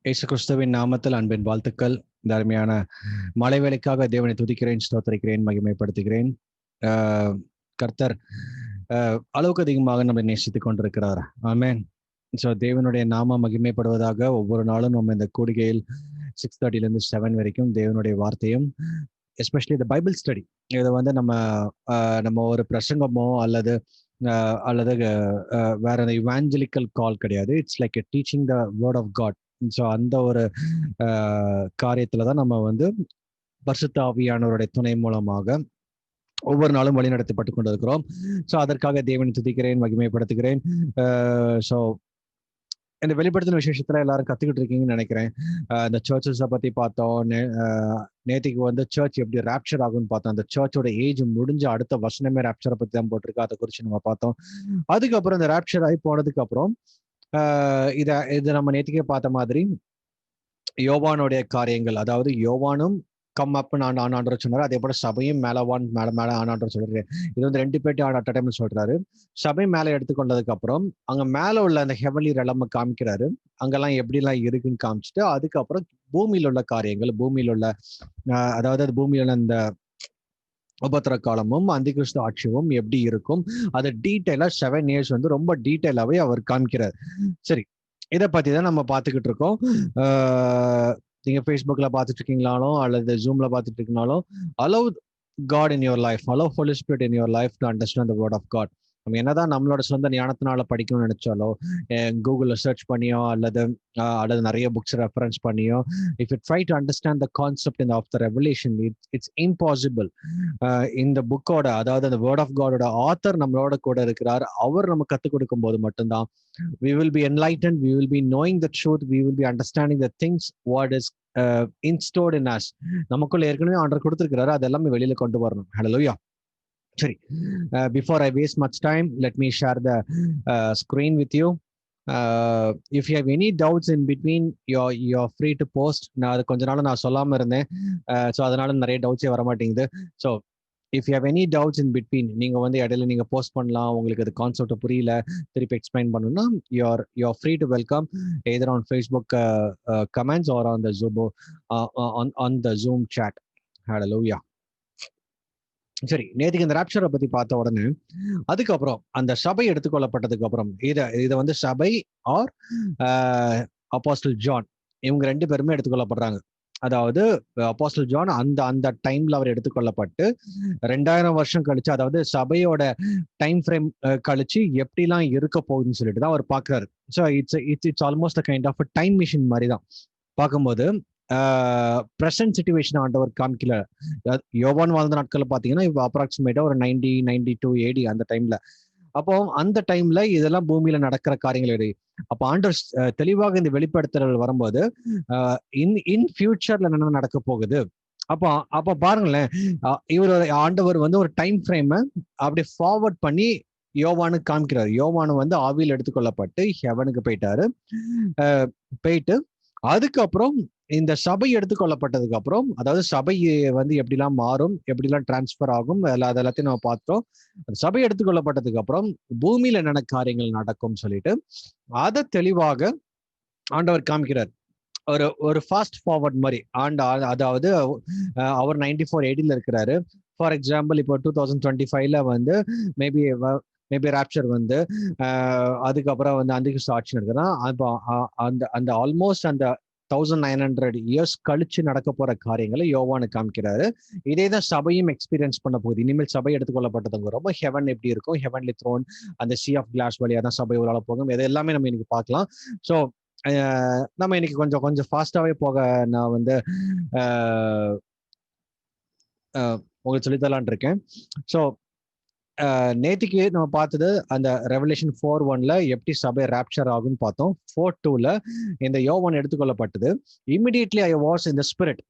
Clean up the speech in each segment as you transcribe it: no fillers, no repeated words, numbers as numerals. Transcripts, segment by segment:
இயேசு கிறிஸ்துவின் நாமத்தில் அன்பின் வாழ்த்துக்கள். இந்த அருமையான மலை வேலைக்காக தேவனை துதிக்கிறேன், ஸ்தோத்திரிக்கிறேன், மகிமைப்படுத்துகிறேன். கர்த்தர் அளவுக்கு அதிகமாக நம்மை நேசித்துக் கொண்டிருக்கிறார். ஆமென். ஸோ தேவனுடைய நாமம் மகிமைப்படுவதாக. ஒவ்வொரு நாளும் நம்ம இந்த கூடுகையில் 6:30 7 வரைக்கும் தேவனுடைய வார்த்தையும், எஸ்பெஷலி இந்த பைபிள் ஸ்டடி, இதை வந்து நம்ம ஒரு பிரசங்கமோ அல்லது வேற இவாஞ்சலிக்கல் கால் கிடையாது. It's like teaching the word of God. So அந்த ஒரு காரியத்துல தான் நம்ம வந்து பரிசுத்த ஆவியானவருடைய துணை மூலமாக ஒவ்வொரு நாளும் வழிநடத்தப்பட்டு கொண்டிருக்கிறோம். ஸோ அதற்காக தேவனை துதிக்கிறேன், மகிமைப்படுத்துகிறேன். ஸோ இந்த வெளிப்படுத்தின விசேஷத்துல எல்லாரும் கத்துக்கிட்டு இருக்கீங்கன்னு நினைக்கிறேன். இந்த சர்ச்சஸை பத்தி பார்த்தோம். நேத்திக்கு வந்து சர்ச் எப்படி ரேப்சர் ஆகும்னு பார்த்தோம். அந்த சர்ச்சோட ஏஜ் முடிஞ்ச அடுத்த வசனமே ரேப்சரை பத்தி தான் போட்டிருக்கு. அதை குறித்து நம்ம பார்த்தோம். அதுக்கப்புறம் இந்த ரேப்சர் ஆகி போனதுக்கு அப்புறம் இதை நம்ம நேத்திக்கே பார்த்த மாதிரி யோவானுடைய காரியங்கள், அதாவது யோவானும் கம் அப் ஆனான்ற சொன்னாரு. அதே போல சபையும் மேல ஆனான்ற சொல்றாரு. இது வந்து 2 பேட்டி அட் டைம்ல சொல்றாரு. சபை மேல எடுத்துக்கொண்டதுக்கு அப்புறம் அங்க மேல உள்ள அந்த ஹெவன்லி ரெலம் காமிக்கிறாரு. அங்கெல்லாம் எப்படிலாம் இருக்குன்னு காமிச்சிட்டு அதுக்கப்புறம் பூமியில உள்ள காரியங்கள், பூமியில உள்ள அதாவது பூமியில உள்ள அந்த உபத்திர காலமும் அந்திகிறிஸ்து ஆட்சியும் எப்படி இருக்கும், அது டீட்டெயிலா 7 years வந்து ரொம்ப டீட்டெயிலாவே அவர் காமிக்கிறார். சரி, இதை பத்தி தான் நம்ம பார்த்துக்கிட்டு இருக்கோம். நீங்க ஃபேஸ்புக்ல பார்த்துட்டு இருக்கீங்களாலும் அல்லது ஜூம்ல பார்த்துட்டு இருக்கீங்கனாலும், allow God in your life, allow Holy Spirit in your life to understand the word of God. நம்ம என்னதான் நம்மளோட சொந்த ஞானத்தினால படிக்கணும்னு நினைச்சாலோ, கூகுள்ல சர்ச் பண்ணியோ அல்லது நிறைய புக்ஸ் ரெஃபரன்ஸ் பண்ணியோ, if you try to understand the concept of the revelation, it's impossible. இந்த புக்கோட, அதாவது அந்த வேர்ட் ஆஃப் காடோட ஆத்தர் நம்மளோட கூட இருக்கிறார். அவர் நம்ம கற்றுக் கொடுக்கும் போது மட்டும்தான் we will be enlightened, we will be knowing the truth, we will be understanding the things what is installed in us. நமக்குள்ள ஏற்கனவே ஆண்டவர் கொடுத்திருக்கிறாரு, அதெல்லாம் வெளியில கொண்டு வரணும். ஹல்லேலூயா. சரி, before I waste much time, let me share the screen with you. If you have any doubts in between, you're free to post. நான் அது கொஞ்ச நாள் நான் சொல்லாம இருந்தேன். ஸோ அதனால நிறைய டவுட்ஸே வர மாட்டேங்குது. So if you have any doubts in between, நீங்கள் வந்து இடையில நீங்கள் போஸ்ட் பண்ணலாம். உங்களுக்கு அது கான்செப்ட் புரியல, திருப்பி எக்ஸ்பிளைன் பண்ணணும்னா you're free to welcome either on Facebook comments or on the Zoom chat. Hallelujah. சரி, நேற்றுக்கு இந்த ராப்சரை பத்தி பார்த்த உடனே அதுக்கப்புறம் அந்த சபை எடுத்துக்கொள்ளப்பட்டதுக்கு அப்புறம் இதை வந்து சபை ஆர் அப்போஸ்டல் ஜான், இவங்க 2 பேருமே எடுத்துக்கொள்ளப்படுறாங்க. அதாவது அப்போஸ்டல் ஜான் அந்த டைம்ல அவர் எடுத்துக்கொள்ளப்பட்டு 2000 வருஷம் கழிச்சு, அதாவது சபையோட டைம் ஃப்ரேம் கழிச்சு எப்படிலாம் இருக்க போகுதுன்னு சொல்லிட்டு தான் அவர் பாக்குறாரு. So it's almost a kind of time machine மாதிரி தான் பார்க்கும்போது. பிரசன்ட் சிச்சுவேஷன் ஆண்டவர் காமிக்கல. யோவான் வாழ்ந்த நாட்கள் பார்த்தீங்கன்னா இப்போ அப்ராக்சிமேட்டா ஒரு 92 AD அந்த டைம்ல. அப்போ அந்த டைம்ல இதெல்லாம் பூமியில நடக்கிற காரியங்கள். அப்போ ஆண்டவர் தெளிவாக இந்த வெளிப்படுத்தல் வரும்போது இன் ஃபியூச்சர்ல என்ன நடக்க போகுது. அப்போ பாருங்களேன், இவர் ஆண்டவர் வந்து ஒரு டைம் ஃப்ரேமை அப்படி ஃபார்வர்ட் பண்ணி யோவானுக்கு காமிக்கிறார். யோவானு வந்து ஆவியில் எடுத்துக்கொள்ளப்பட்டு ஹெவனுக்கு போயிட்டு அதுக்கப்புறம் இந்த சபை எடுத்துக்கொள்ளப்பட்டதுக்கு அப்புறம், அதாவது சபை வந்து எப்படிலாம் மாறும், எப்படிலாம் டிரான்ஸ்பர் ஆகும், அதெல்லாத்தையும் நம்ம பார்த்தோம். சபை எடுத்துக்கொள்ளப்பட்டதுக்கு அப்புறம் பூமியில என்னென்ன காரியங்கள் நடக்கும் சொல்லிட்டு அதை தெளிவாக ஆண்டவர் காமிக்கிறார். ஒரு ஃபாஸ்ட் ஃபார்வர்ட் மாதிரி. அதாவது அவர் 94 AD இருக்கிறாரு. ஃபார் எக்ஸாம்பிள் இப்போ 2025 வந்து மேபி ராப்சர் வந்து அதுக்கப்புறம் வந்து அந்திகிறிஸ்து ஆட்சி நடக்குதுன்னா அந்த ஆல்மோஸ்ட் அந்த 1900 years கழிச்சு நடக்க போற காரியங்களை யோவானு காமிக்கிறாரு. இதே தான் சபையும் எக்ஸ்பீரியன்ஸ் பண்ண போகுது. இனிமேல் சபை எடுத்துக்கொள்ளப்பட்டதுங்க ரொம்ப ஹெவன் எப்படி இருக்கும், ஹெவன்லி த்ரோன், அந்த சி ஆஃப் கிளாஸ் வழியா தான் சபை உள்ள போகும். இது எல்லாமே நம்ம இன்னைக்கு பார்க்கலாம். ஸோ நம்ம இன்னைக்கு கொஞ்சம் ஃபாஸ்டாவே போக நான் வந்து உங்களுக்கு சொல்லித்தரலான் இருக்கேன். ஸோ நேற்றுக்கு நம்ம பார்த்தது அந்த ரெவலேஷன் 4:1 எப்படி சபை ராப்சர் ஆகும்னு பார்த்தோம். 4:2 இந்த யோவான் எடுத்துக்கொள்ளப்பட்டது. Immediately I was in the spirit.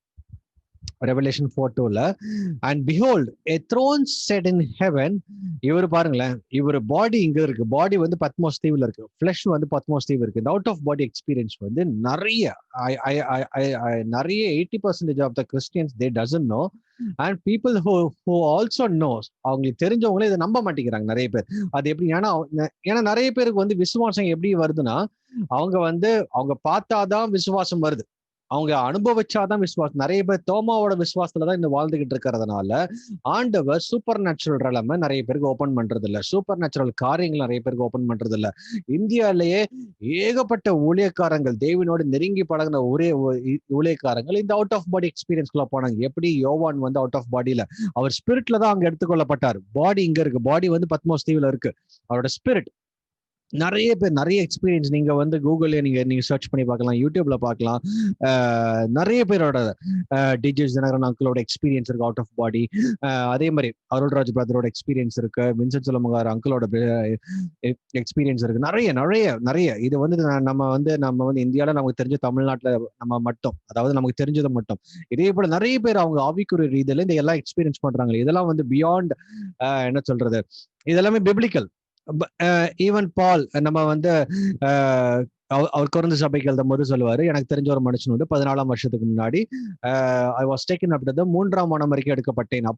Revelation 4:2ல and behold a throne set in heaven. இவர் பாருங்களேன், இவர் பாடி இங்க இருக்கு, பாடி வந்து பத்மோஸ் தீவுல இருக்கு, ஃபிளஷ் வந்து பத்மோஸ் தீவு இருக்கு. இந்த அவுட் ஆஃப் பாடி எக்ஸ்பீரியன்ஸ் வந்து நிறைய நிறைய 80% of the Christians they doesn't know. And people who also knows, அவங்களுக்கு தெரிஞ்சவங்களே இதை நம்ப மாட்டேங்கிறாங்க நிறைய பேர். அது எப்படி? ஏன்னா நிறைய பேருக்கு வந்து விசுவாசம் எப்படி வருதுன்னா, அவங்க பார்த்தாதான் விசுவாசம் வருது, அவங்க அனுபவிச்சாதான் விசுவாசம். நிறைய பேர் தோமாவோட விசுவாசத்துலதான் இந்த வாழ்ந்துகிட்டு இருக்கிறதுனால ஆண்டவர் சூப்பர் நேச்சுரல் ரெலமை நிறைய பேருக்கு ஓபன் பண்றது இல்ல, சூப்பர் நேச்சுரல் காரியங்கள் நிறைய பேருக்கு ஓபன் பண்றது இல்ல. இந்தியாலேயே ஏகப்பட்ட ஊழியக்காரங்கள், தேவனோடு நெருங்கி பழகின ஒரே ஊழியக்காரங்கள் இந்த அவுட் ஆஃப் பாடி எக்ஸ்பீரியன்ஸ்குள்ள போனாங்க. எப்படி யோவான் வந்து அவுட் ஆஃப் பாடியில, அவர் ஸ்பிரிட்ல தான் அங்க எடுத்துக்கொள்ளப்பட்டார். பாடி இங்க இருக்கு, பாடி வந்து பத்மோஸ் தீவுல இருக்கு, அவரோட ஸ்பிரிட். நிறைய பேர் நிறைய எக்ஸ்பீரியன்ஸ் நீங்க வந்து கூகுள்ல நீங்க சர்ச் பண்ணி பார்க்கலாம், யூடியூப்ல பார்க்கலாம். நிறைய பேரோட டிஜே தினகரன் அங்கிளோட எக்ஸ்பீரியன்ஸ் இருக்கு அவுட் ஆஃப் பாடி. அதே மாதிரி அருள்ராஜ் பிரதரோட எக்ஸ்பீரியன்ஸ் இருக்கு, வின்சென்ட் சுலமுகார் அங்கிளோட எக்ஸ்பீரியன்ஸ் இருக்கு. நிறைய நிறைய நிறைய இது வந்து நம்ம வந்து இந்தியாவில நமக்கு தெரிஞ்ச தமிழ்நாட்டுல நம்ம மட்டும், அதாவது நமக்கு தெரிஞ்சதை மட்டும். இதே போல நிறைய பேர் அவங்க ஆவிக்குரிய ரீதியில இந்த எல்லாம் எக்ஸ்பீரியன்ஸ் பண்றாங்க. இதெல்லாம் வந்து பியாண்ட் என்ன சொல்றது, இதெல்லாமே பிப்ளிக்கல். ஈவன் பால் நம்ம வந்து அவர் குறைந்த சபைக்கு எழுதும் போது சொல்லுவாரு, எனக்கு தெரிஞ்ச ஒரு மனுஷன் வந்து 14ஆம் வருஷத்துக்கு முன்னாடி I was taken up to the 3ஆம் வானம் வரைக்கும் எடுக்கப்பட்டேன்.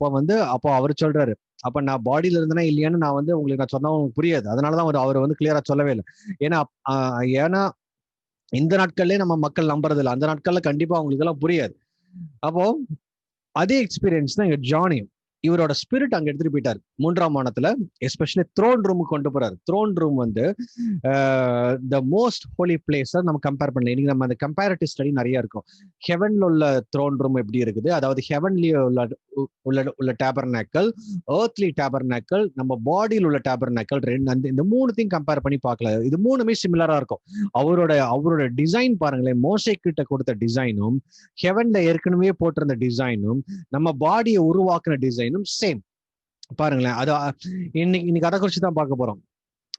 அப்போ அவர் சொல்றாரு, அப்ப நான் பாடியில இருந்தேனா இல்லையான்னு நான் வந்து உங்களுக்கு நான் சொன்னா உங்களுக்கு புரியாது. அதனாலதான் அவர் வந்து கிளியரா சொல்லவே இல்லை. ஏன்னா இந்த நாட்கள்லயே நம்ம மக்கள் நம்புறது இல்லை, அந்த நாட்கள்ல கண்டிப்பா அவங்களுக்கு எல்லாம் புரியாது. அப்போ அதே எக்ஸ்பீரியன்ஸ் தான் இங்க ஜானியும். இவரோட ஸ்பிரிட் அங்க எடுத்துட்டு போயிட்டார் 3ஆம் வானத்துல, எஸ்பெஷலி த்ரோன் ரூமுக்கு கொண்டு போறாரு. த்ரோன் ரூம் வந்து த மோஸ்ட் ஹோலி பிளேஸ் நம்ம கம்பேர் பண்ணல. இன்னைக்கு நம்ம அந்த கம்பேரிட்டிவ் ஸ்டடி நிறைய இருக்கும். ஹெவன்ல உள்ள த்ரோன் ரூம் எப்படி இருக்குது, அதாவது ஹெவன்லி உள்ள டேபர்நாக்கல், எர்த்லி டேபர்நாக்கல், நம்ம பாடியில் உள்ள டேபர்நாக்கல், இந்த மூணுத்தையும் கம்பேர் பண்ணி பார்க்கல. இது மூணுமே சிமிலரா இருக்கும். அவரோட டிசைன் பாருங்களேன், மோசே கிட்ட கொடுத்த டிசைனும் ஹெவன்ல ஏற்கனவே போட்டிருந்த டிசைனும் நம்ம பாடியை உருவாக்குன டிசைன் சேம். பாருங்களேன், அது இன்னைக்கு அதை குறிச்சு தான் பார்க்க போறோம்.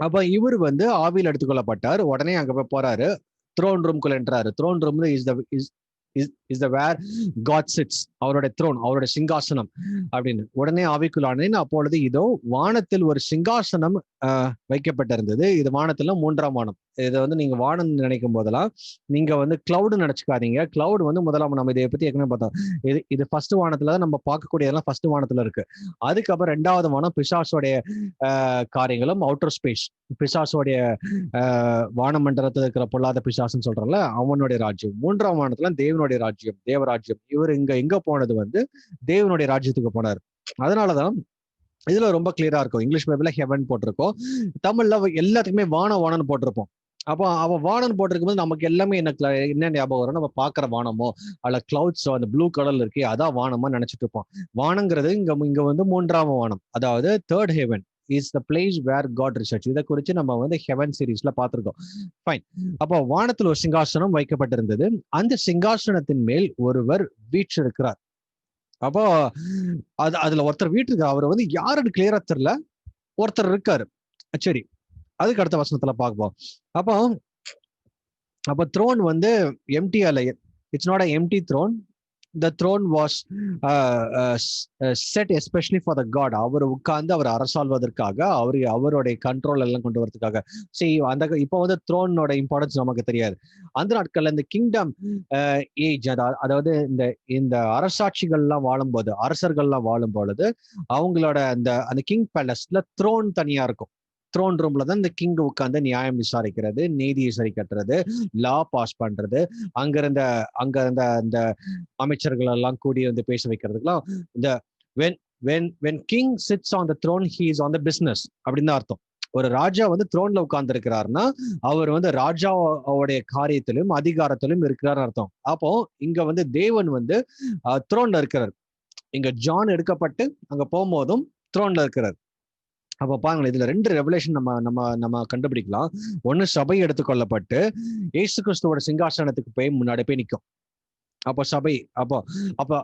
அப்ப இவர் வந்து ஆவியில் எடுத்துக்கொள்ளப்பட்டார். உடனே அங்க போய் போறாரு, த்ரோன் ரூம்குள்ள என்றாரு. Throne room is the where God sits, அவருடைய த்ரோன், அவருடைய சிங்காசனம் அப்படின்னு. உடனே ஆவிக்குள்ளானேன். அப்பொழுது இதோ வானத்தில் ஒரு சிங்காசனம் வைக்கப்பட்டிருந்தது. இது வானத்துல 3ஆம் வானம். இதை வந்து நீங்க வானம் நினைக்கும் போதெல்லாம் நீங்க வந்து கிளவுடு நினைச்சுக்காதீங்க. கிளவுட் வந்து முதலாம், நம்ம இதை பத்தி ஏற்கனவே பார்த்தோம். இது ஃபர்ஸ்ட் வானத்துலதான் நம்ம பார்க்கக்கூடியதெல்லாம் ஃபர்ஸ்ட் வானத்துல இருக்கு. அதுக்கப்புறம் 2வது வானம் பிசாசோடைய காரியங்களும், அவுட்டர் ஸ்பேஸ், பிசாசோடைய வானமண்டலத்தில் இருக்கிற பொல்லாத பிசாசுன்னு சொல்றோம்ல, அவனுடைய ராஜ்யம். 3ஆம் வானத்துல தேவனுடைய ராஜ்யம், தேவராஜ்யம். இவர் எங்க போனது வந்து தேவனுடைய ராஜ்யத்துக்கு போனார். அதனாலதான் இதுல ரொம்ப கிளியரா இருக்கும். இங்கிலீஷ் பைபிள்ல ஹெவன் போட்டிருக்கோம், தமிழ்ல எல்லாத்துக்குமே வானம்னு போட்டிருப்போம். அப்போ வானம் போட்டிருக்கும் போது நமக்கு எல்லாமே என்ன ஞாபகம் வரும், நம்ம பாக்குற வானமோ அல்ல கிளவுட்ஸோ, அந்த ப்ளூ கலர்ல இருக்கே அதான் வானமா நினைச்சிட்டு இருப்போம். வானங்கிறது இங்க வந்து 3ஆம் வானம், அதாவது third heaven is the place where God research. இதை குறித்து நம்ம வந்து ஹெவன் சீரீஸ்ல பார்த்திருக்கோம். ஃபைன். அப்போ வானத்தில் ஒரு சிங்காசனம் வைக்கப்பட்டிருந்தது. அந்த சிங்காசனத்தின் மேல் ஒருவர் வீற்றிருக்கிறார். அப்போ அதுல ஒருத்தர் வீட்டுக்கு, அவர் வந்து யாருன்னு கிளியரா தெரியல, ஒருத்தர் இருக்காரு. சரி, அதுக்கு அடுத்த வசனத்துல பார்ப்போம். அப்போ த்ரோன் வந்து எம்டி அல்ல, it's not a empty throne. The throne was set especially for the God. அவர் உட்கார்ந்து அவர் அரசாள்வதற்காக, அவருடைய கண்ட்ரோல் எல்லாம் கொண்டு வரதுக்காக. சரி, இப்போ வந்து த்ரோனோட இம்பார்ட்டன்ஸ் நமக்கு தெரியாது. அந்த நாட்கள்ல இந்த கிங்டம் ஏஜ், அதாவது இந்த அரசாட்சிகள்லாம் வாழும்போது, அரசர்கள்லாம் வாழும் பொழுது அவங்களோட அந்த கிங் பேலஸ்ல த்ரோன் தனியா இருக்கும். த்ரோன் ரூம்ல தான் இந்த கிங் உட்கார்ந்து நியாயம் விசாரிக்கிறது, நீதியை சரி கட்டுறது, லா பாஸ் பண்றது, அங்க இருந்த அந்த அமைச்சர்கள் எல்லாம் கூடி வந்து பேச வைக்கிறதுக்கெல்லாம் இந்த when king sits on the throne he is on the business அப்படின்னு அர்த்தம். ஒரு ராஜா வந்து த்ரோன்ல உட்கார்ந்து இருக்கிறாருன்னா அவர் வந்து ராஜாவுடைய காரியத்திலும் அதிகாரத்திலும் இருக்கிறார் அர்த்தம். அப்போ இங்க வந்து தேவன் வந்து த்ரோன்ல இருக்கிறார். இங்க ஜான் எடுக்கப்பட்டு அங்க போகும்போதும் த்ரோன்ல இருக்கிறார். அப்ப பாருங்களேன், இதுல 2 ரெவலேஷன் நம்ம கண்டுபிடிக்கலாம். ஒண்ணு, சபை எடுத்துக்கொள்ளப்பட்டு இயேசு கிறிஸ்துவோட சிங்காசனத்துக்கு போய் முன்னாடி போய் நிற்கும். அப்போ சபை அப்போ அப்போ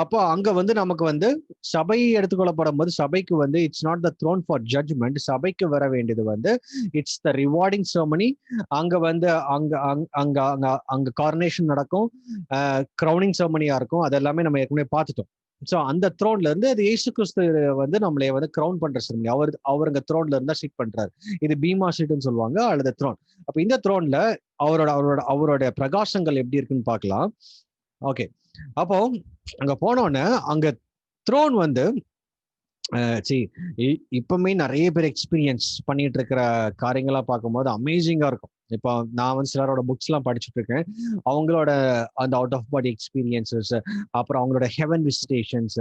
அப்போ அங்க வந்து நமக்கு வந்து சபை எடுத்துக்கொள்ளப்படும் போது சபைக்கு வந்து it's not the throne for judgment. சபைக்கு வர வேண்டியது வந்து இட்ஸ் த ரிவார்டிங் செரமனி. அங்க வந்து அங்க அங்க அங்க அங்க கார்னேஷன் நடக்கும், கிரௌனிங் செரமனியா இருக்கும். அது எல்லாமே நம்ம ஏற்கனவே பார்த்துட்டோம். ஸோ அந்த த்ரோன்ல இருந்து அது இயேசு கிறிஸ்து வந்து நம்மளை வந்து கிரவுன் பண்ற செரமனி. அவருங்க த்ரோன்ல இருந்தா சீட் பண்றாரு. இது பீமா சீட்னு சொல்லுவாங்க அல்லது த்ரோன். அப்ப இந்த த்ரோன்ல அவருடைய பிரகாசங்கள் எப்படி இருக்குன்னு பார்க்கலாம். ஓகே, அப்போ அங்க போனோன்னு அங்க த்ரோன் வந்து இப்பவுமே நிறைய பேர் எக்ஸ்பீரியன்ஸ் பண்ணிட்டு இருக்கிற காரியங்களா பார்க்கும்போது அமேசிங்கா இருக்கும். இப்போ நான் வந்து சிலரோட புக்ஸ் எல்லாம் படிச்சுட்டு இருக்கேன். அவங்களோட அந்த அவுட் ஆஃப் பாடி எக்ஸ்பீரியன்சஸ், அப்புறம் அவங்களோட ஹெவன் விசிட்டேஷன்ஸ்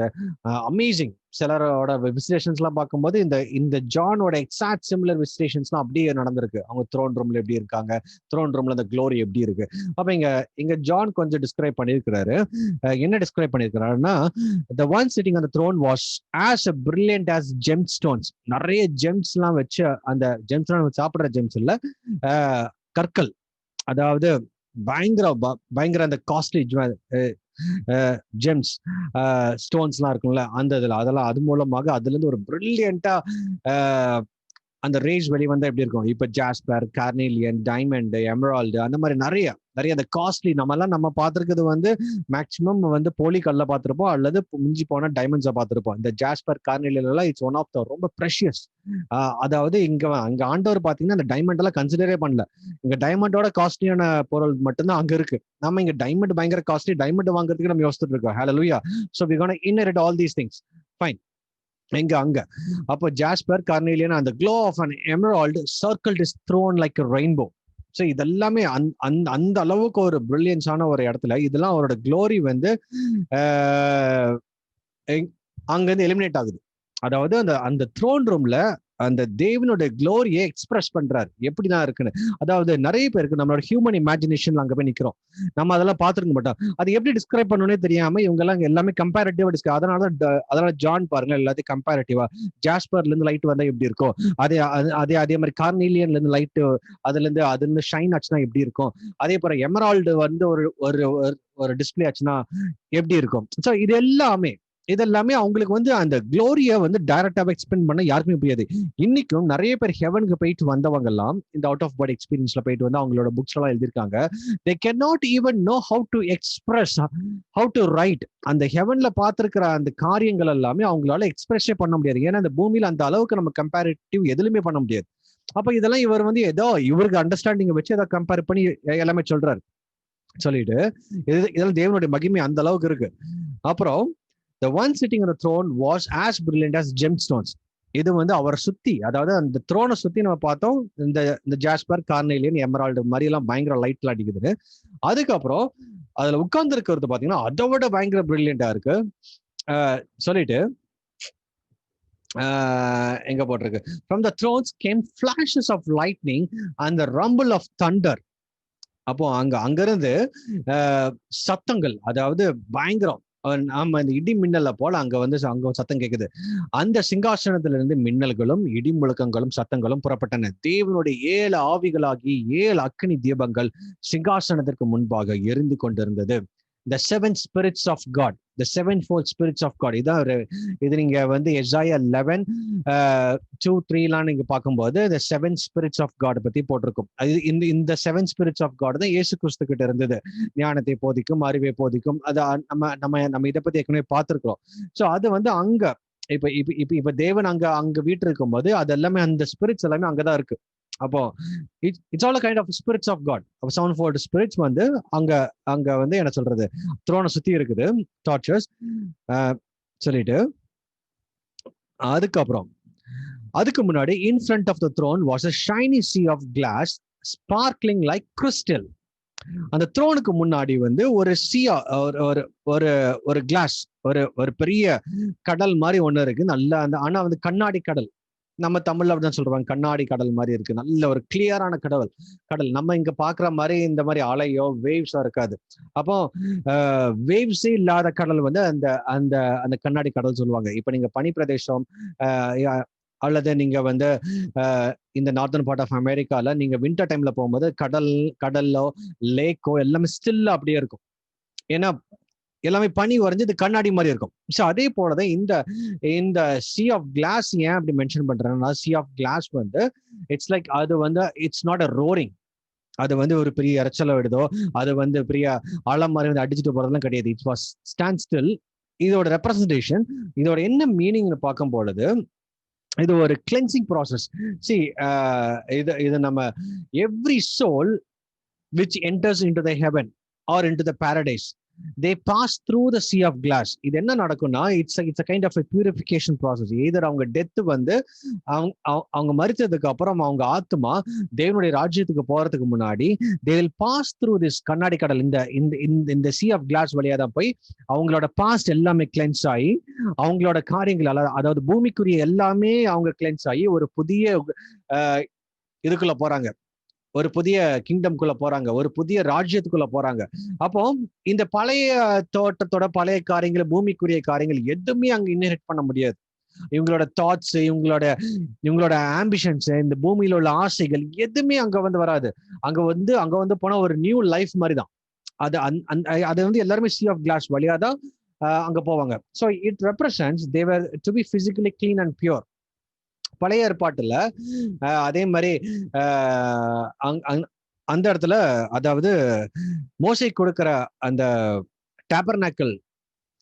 அமேசிங். சிலரோட விசிட்டேஷன்ஸ் எல்லாம் பார்க்கும்போது இந்த இந்த ஜானோட எக்ஸாக்ட் சிமிலர் விசிட்டேஷன்ஸ்லாம் அப்படியே நடந்திருக்கு. அவங்க த்ரோன் ரூம்ல எப்படி இருக்காங்க, த்ரோன் ரூம்ல அந்த க்ளோரி எப்படி இருக்கு. அப்ப இங்க ஜான் கொஞ்சம் டிஸ்கிரைப் பண்ணியிருக்கிறாரு. என்ன describe பண்ணியிருக்கிறாருன்னா, the one sitting on the throne was as brilliant as gemstones. நிறைய ஜெம்ஸ் எல்லாம் வச்சு, அந்த ஜெம்ஸ் சாப்பிடுற ஜெம்ஸ் இல்ல, கற்கள், அதாவது பயங்கர அந்த காஸ்ட்லி ஜெம்ஸ் ஸ்டோன்ஸ் எல்லாம் இருக்கும்ல, அந்த இதுல அதெல்லாம் அது மூலமாக அதுல இருந்து ஒரு பிரில்லியண்டா அந்த ரேஸ் வெளிவந்தா எப்படி இருக்கும். இப்ப ஜாஸ்பர், கார்னேலியன், டைமண்ட், எமரால்டு, அந்த மாதிரி நிறைய அந்த காஸ்ட்லி நம்ம பார்த்துருக்கிறது வந்து மேக்சிமம் வந்து போலி கல்ல பார்த்துருப்போம் அல்லது மிஞ்சி போன டைமண்ட்ஸை பார்த்துருப்போம். இந்த ஜாஸ்பர், கார்னேலியன் எல்லாம் இட்ஸ் ஒன் ஆஃப் த ரொம்ப ப்ரெஷியஸ். அதாவது இங்க ஆண்டவர் பாத்தீங்கன்னா அந்த டைமண்ட் எல்லாம் கன்சிடரே பண்ணல. இங்க டைமண்டோட காஸ்ட்லியான பொருள் மட்டும்தான் அங்க இருக்கு. நம்ம இங்க டைமண்ட் பயங்கர காஸ்ட்லி, டைமண்ட் வாங்குறதுக்கு நம்ம யோசிச்சுட்டு இருக்கோம். Hallelujah. So we gonna inherit all these things. Fine. அங்க அப்போ ஜாஸ்பர், கார்னேலியன், அந்த glow of an emerald circled is throne like a rainbow. So இதெல்லாமே அந்த அளவுக்கு ஒரு பிரில்லியன்ஸான ஒரு இடத்துல இதெல்லாம் அவரோட க்ளோரி வந்து அங்கிருந்து எலிமினேட் ஆகுது. அதாவது அந்த த்ரோன் ரூம்ல அந்த தேவனோட க்ளோரியை எக்ஸ்பிரஸ் பண்றாரு எப்படிதான் இருக்குன்னு. அதாவது நிறைய பேருக்கு நம்மளோட ஹியூமன் இமேஜினேஷன்ல அங்க போய் நிக்கிறோம். நம்ம அதெல்லாம் பார்த்துருக்க மாட்டோம். அது எப்படி டிஸ்கிரைப் பண்ணணும்னே தெரியாம இவங்க எல்லாம் எல்லாமே கம்பேரிட்டிவா டிஸ்கிரைப். அதனால ஜான் பாருங்க எல்லாத்தையும் கம்பேரிட்டிவா. ஜாஸ்பர்ல இருந்து லைட் வந்தா எப்படி இருக்கும், அதே மாதிரி கார்னேலியன்ல இருந்து லைட் அதுல இருந்து ஷைன் ஆச்சுன்னா எப்படி இருக்கும், அதே போல எமரால்டு வந்து ஒரு டிஸ்பிளே ஆச்சுன்னா எப்படி இருக்கும். ஸோ இதெல்லாமே அவங்களுக்கு வந்து அந்த க்ளோரியை வந்து டைரக்டாவே எக்ஸ்பிளைன் பண்ண யாருக்குமே புரியாது. இன்னைக்கும் நிறைய பேர் ஹெவனுக்கு போயிட்டு வந்தவங்க எல்லாம் இந்த அவுட் ஆஃப் பாடி எக்ஸ்பீரியன்ஸ்ல போயிட்டு வந்து அவங்களோட புக்ஸ் எல்லாம் எழுதியிருக்காங்க. they cannot even know how to express, how to write. அந்த ஹெவன்ல பார்த்திருக்கிற அந்த காரியங்கள் எல்லாமே அவங்களால எக்ஸ்பிரஸே பண்ண முடியாது. ஏன்னா அந்த பூமியில அந்த அளவுக்கு நம்ம கம்பேரிட்டிவ் எதுலையுமே பண்ண முடியாது. அப்ப இதெல்லாம் இவர் வந்து ஏதோ இவருக்கு அண்டர்ஸ்டாண்டிங் வச்சு ஏதோ கம்பேர் பண்ணி எல்லாமே சொல்லிட்டு இதெல்லாம் தேவனுடைய மகிமை அந்த அளவுக்கு இருக்கு. அப்புறம் the one sitting on the throne was as brilliant as gemstones. இது வந்து அவரை சுத்தி, அதாவது அந்த த்ரோனை சுத்தி நம்ம பார்த்தோம் இந்த ஜாஸ்பர், கார்னேலியன், எமரால்டு மாதிரி எல்லாம் பயங்கர லைட்ல அடிக்குது. அதுக்கப்புறம் அதுல உட்கார்ந்து இருக்கிறது பாத்தீங்கன்னா அதை விட பயங்கர பிரில்லியண்டா இருக்கு. சொல்லிட்டு எங்க போட்டிருக்கு, from the thrones came flashes of lightning and the rumble of thunder. அப்போ அங்கிருந்து சத்தங்கள், அதாவது பயங்கரம், நாம இந்த இடி மின்னல போல அங்க சத்தம் கேக்குது. அந்த சிங்காசனத்துல இருந்து மின்னல்களும் இடி முழக்கங்களும் சத்தங்களும் புறப்பட்டன. தேவனுடைய 7 ஆவிகளாகி 7 அக்கினி தீபங்கள் சிங்காசனத்திற்கு முன்பாக எரிந்து கொண்டிருந்தது. the 7 spirits of God, the 7-fold spirits of God. இது நீங்க வந்து எசாயா 11:2-3 நீங்க பார்க்கும்போது the 7 spirits of God பத்தி போட்டிருக்கும். இந்த 7 spirits of God தான் இயேசு கிறிஸ்து கிட்ட இருந்தது. ஞானத்தை போதிக்கும், அறிவை போதிக்கும். அது நம்ம இதை பத்தி ஏற்கனவே பார்த்திருக்கிறோம். சோ அது வந்து அங்க இப்ப தேவன் அங்க வீட்டு இருக்கும் போது அது எல்லாமே அந்த ஸ்பிரிட்ஸ் எல்லாமே அங்கதான் இருக்கு. அப்போ it's all kind of spirits of God. அப்போ 7-fold ஸ்பிரிட்ஸ் வந்து அங்க வந்து என்ன சொல்றது, த்ரோனை சுத்தி இருக்குது, டார்ச்சர்ஸ் சொல்லிட்டு. அதுக்கு முன்னாடி in front of the throne was a shiny sea of glass sparkling like crystal. அந்த த்ரோனுக்கு முன்னாடி வந்து ஒரு சியா, ஒரு கிளாஸ், ஒரு பெரிய கடல் மாதிரி ஒண்ணு இருக்கு. நல்ல ஆனா வந்து கண்ணாடி கடல். நம்ம தமிழ்ல அப்படிதான் சொல்றாங்க, கண்ணாடி கடல் மாதிரி இருக்கு. நல்ல ஒரு கிளியரான கடல். நம்ம இங்க பாக்குற மாதிரி இந்த மாதிரி அலையோ வேவ்ஸோ இருக்காது. அப்போ வேவ்ஸே இல்லாத கடல் வந்து அந்த கண்ணாடி கடல் சொல்லுவாங்க. இப்ப நீங்க பனி பிரதேசம் அல்லது நீங்க வந்து இந்த நார்தன் பார்ட் ஆஃப் அமெரிக்கால நீங்க வின்டர் டைம்ல போகும்போது கடல்லோ லேக்கோ எல்லாமே ஸ்டில்லா அப்படியே இருக்கும். ஏன்னா எல்லாமே பனி வரைஞ்சு இது கண்ணாடி மாதிரி இருக்கும். ஸோ அதே போலதான் இந்த இந்த சி ஆஃப் கிளாஸ் ஏன் அப்படி மென்ஷன் பண்றேன்னா, சி ஆஃப் கிளாஸ் வந்து இட்ஸ் லைக் அது வந்து இட்ஸ் நாட் அ ரோரிங். அது வந்து ஒரு பெரிய இறைச்சலை விடுதோ, அது வந்து பெரிய அலை மாதிரி வந்து அடிச்சுட்டு போறதெல்லாம் கிடையாது. It was stand still. இதோட ரெப்ரசன்டேஷன், இதோட என்ன மீனிங்னு பார்க்கும் பொழுது, இது ஒரு கிளென்சிங் ப்ராசஸ். சி இது இது நம்ம every soul which enters into the heaven or into the paradise, they pass through the sea of glass. இது என்ன நடக்கும்னா, it's a kind of a purification process. either அவங்க டெத் வந்து அவங்க மரித்ததுக்கு அப்புறம் அவங்க ஆத்மா தேவனுடைய ராஜ்யத்துக்கு போறதுக்கு முன்னாடி they will pass through this கண்ணாடி கடல், இந்த sea of glass வழியா தான் போய் அவங்களோட பாஸ்ட் எல்லாமே கிளென்ஸ் ஆகி, அவங்களோட காரியங்கள் அதாவது பூமிக்குரிய எல்லாமே அவங்க கிளென்ஸ் ஆகி ஒரு புதிய இதுக்குள்ள போறாங்க, ஒரு புதிய கிங்டம்குள்ள போறாங்க, ஒரு புதிய ராஜ்யத்துக்குள்ள போறாங்க. அப்போ இந்த பழைய தோட்டத்தோட பழைய காரியங்கள், பூமிக்குரிய காரியங்கள் எதுவுமே அங்க இன்ஹெரிட் பண்ண முடியாது. இவங்களோட தாட்ஸ், இவங்களோட ஆம்பிஷன்ஸ், இந்த பூமியில உள்ள ஆசைகள் எதுவுமே அங்க வந்து வராது. அங்க வந்து போனா ஒரு நியூ லைஃப் மாதிரி தான். அது வந்து எல்லாருமே சி ஆஃப் கிளாஸ் வழியா தான் அங்க போவாங்க. So it represents they have to be physically clean and pure. பழைய ஏற்பாட்டுல அதே மாதிரி அந்த இடத்துல, அதாவது மோசை கொடுக்கிற அந்த டேபர்நாக்கிள்,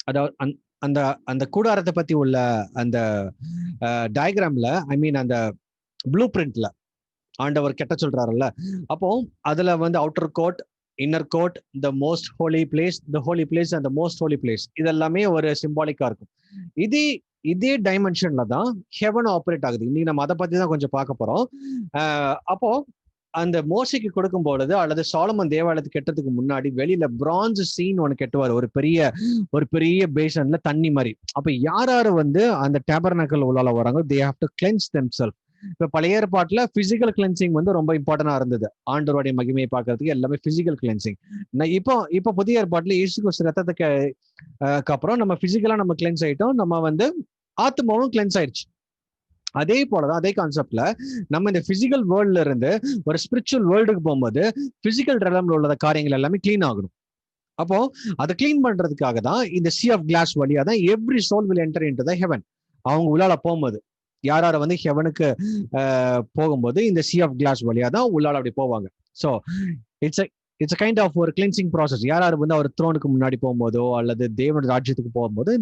அதாவது அந்த அந்த கூடாரத்தை பத்தி உள்ள அந்த டயக்ராம்ல, ஐ மீன் அந்த ப்ளூ பிரிண்ட்ல ஆண்டவர் கெட்ட சொல்றாருல்ல, அப்போ அதுல வந்து outer court, inner court, the most holy place, the holy place and the most holy place, இதெல்லாமே ஒரு சிம்பாலிக்கா இருக்கும். இதே டைமென்ஷன்ல தான் ஹெவன் ஆப்ரேட் ஆகுது. இன்னைக்கு நம்ம அதை பத்தி தான் கொஞ்சம் பார்க்க போறோம். அப்போ அந்த மோசைக்கு கொடுக்கும் பொழுது, அல்லது சாலமன் தேவாலயத்துக்கு கெட்டதுக்கு முன்னாடி வெளியில பிரான்ஸ் சீன் ஒன்று கெட்டுவார், ஒரு பெரிய பேசன்ல தண்ணி மாதிரி. அப்ப யாரு வந்து அந்த டேபர்நாக்கல் உள்ளால வராங்க, they have to cleanse themself. இப்ப பழைய ஏற்பாட்டுல பிசிக்கல் கிளென்சிங் வந்து ரொம்ப இம்பார்ட்டன்டா இருந்தது. ஆண்டவருடைய மகிமையை பார்க்கறதுக்கு எல்லாமே பிசிக்கல் கிளென்சிங். இப்போ புதிய ஏற்பாட்டுல இயேசு கிறிஸ்து ரத்தத்துக்கு அப்புறம் நம்ம பிசிக்கலா நம்ம கிளென்ஸ் ஆயிட்டோம், நம்ம வந்து ஆத்மாவும் கிளென்ஸ் ஆயிடுச்சு. அதே போலதான், அதே கான்செப்ட்ல நம்ம இந்த பிசிக்கல் வேர்ல்ட்ல இருந்து ஒரு ஸ்பிரிச்சுவல் வேர்ல்டுக்கு போகும்போது பிசிக்கல் ரெலம்ல உள்ள காரியங்கள் எல்லாமே கிளீன் ஆகணும். அப்போ அதை கிளீன் பண்றதுக்காக தான் இந்த சி ஆஃப் கிளாஸ் வழியா தான் every soul will enter into the heaven. அவங்க உள்ளால போகும்போது, யாரார வந்து ஹெவனுக்கு போகும்போது இந்த சி ஆஃப் கிளாஸ் வழியா தான் உள்ளால அப்படி போவாங்க. ஸோ இட்ஸ் கைண்ட் ஆஃப் ஒரு கிளென்சிங் ப்ராசஸ். யாராரு வந்து அவர் த்ரோனுக்கு முன்னாடி போகும்போதோ அல்லது தேவன் ராஜ்யத்துக்கு போகும்போது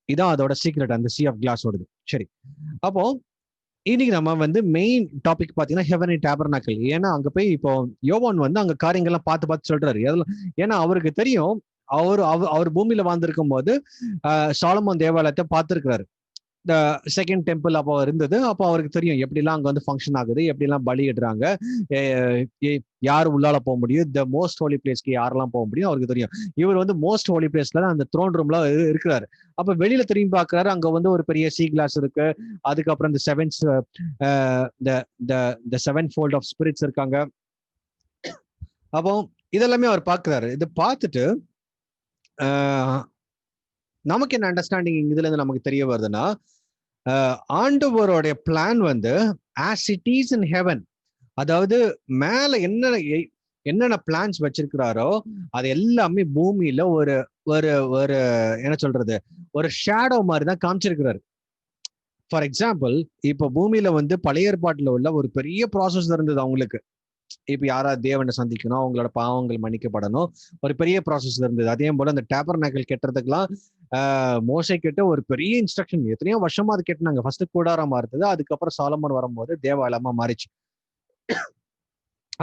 இதான் அதோட சீக்ரெட், அந்த சி ஆஃப் கிளாஸ் ஓடுது. சரி, அப்போ இன்னைக்கு நம்ம வந்து மெயின் டாபிக் பாத்தீங்கன்னா ஹெவன் டேபர்நாக்கிள். ஏன்னா அங்க போய் இப்போ யோவான் வந்து அங்க காரியங்கள்லாம் பார்த்து சொல்றாரு. ஏன்னா அவருக்கு தெரியும், அவர் பூமியில வாழ்ந்திருக்கும் போது சாலமோன் தேவாலயத்தை பார்த்திருக்கிறாரு. இந்த செகண்ட் டெம்பிள் அப்போ இருந்தது. அப்போ அவருக்கு தெரியும் எப்படிலாம் அங்க வந்து ஃபங்க்ஷன் ஆகுது, எப்படிலாம் பலி இடுறாங்க, யார் உள்ளால போக முடியும், த மோஸ்ட் ஹோலி பிளேஸ்க்கு யாரெல்லாம் போக முடியும் அவருக்கு தெரியும். இவர் வந்து மோஸ்ட் ஹோலி பிளேஸ்ல அந்த த்ரோன் ரூம்ல இருக்கிறாரு. அப்ப வெளியில திரும்பி பாக்குறாரு, அங்க வந்து ஒரு பெரிய சீ கிளாஸ் இருக்கு. அதுக்கப்புறம் இந்த செவன் ஃபோல்ட் ஆஃப் ஸ்பிரிட்ஸ் இருக்காங்க. அப்போ இதெல்லாமே அவர் பார்க்கிறாரு. இதை பார்த்துட்டு நமக்கு என்ன அண்டர்ஸ்டாண்டிங் இதுல இருந்து நமக்கு தெரிய வருதுன்னா, ஆண்டவருடைய பிளான் வந்து as it is in heaven, அதாவது மேல என்னென்ன பிளான்ஸ் வச்சிருக்கிறாரோ அது எல்லாமே பூமியில ஒரு ஒரு ஒரு என்ன சொல்றது, ஒரு ஷேடோ மாதிரி தான் காமிச்சிருக்கிறாரு. ஃபார் எக்ஸாம்பிள், இப்போ பூமியில வந்து பழைய ஏற்பாட்டுல உள்ள ஒரு பெரிய ப்ராசஸ் இருந்தது அவங்களுக்கு. இப்ப யாராவது தேவனை சந்திக்கணும், அவங்களோட பாவங்கள் மன்னிக்கப்படணும், ஒரு பெரிய ப்ராசஸ் இருந்தது. அதே போல அந்த டேபர்நாக்கிள் கெட்டுறதுக்கெல்லாம் மோசை கிட்ட ஒரு பெரிய இன்ஸ்ட்ரக்ஷன், எத்தனையோ வருஷமா அது கெட்டினாங்க. ஃபர்ஸ்ட் கூடாரமா இருந்தது, அதுக்கப்புறம் சாலமன் வரும்போது தேவாலயமா மாறிச்சு.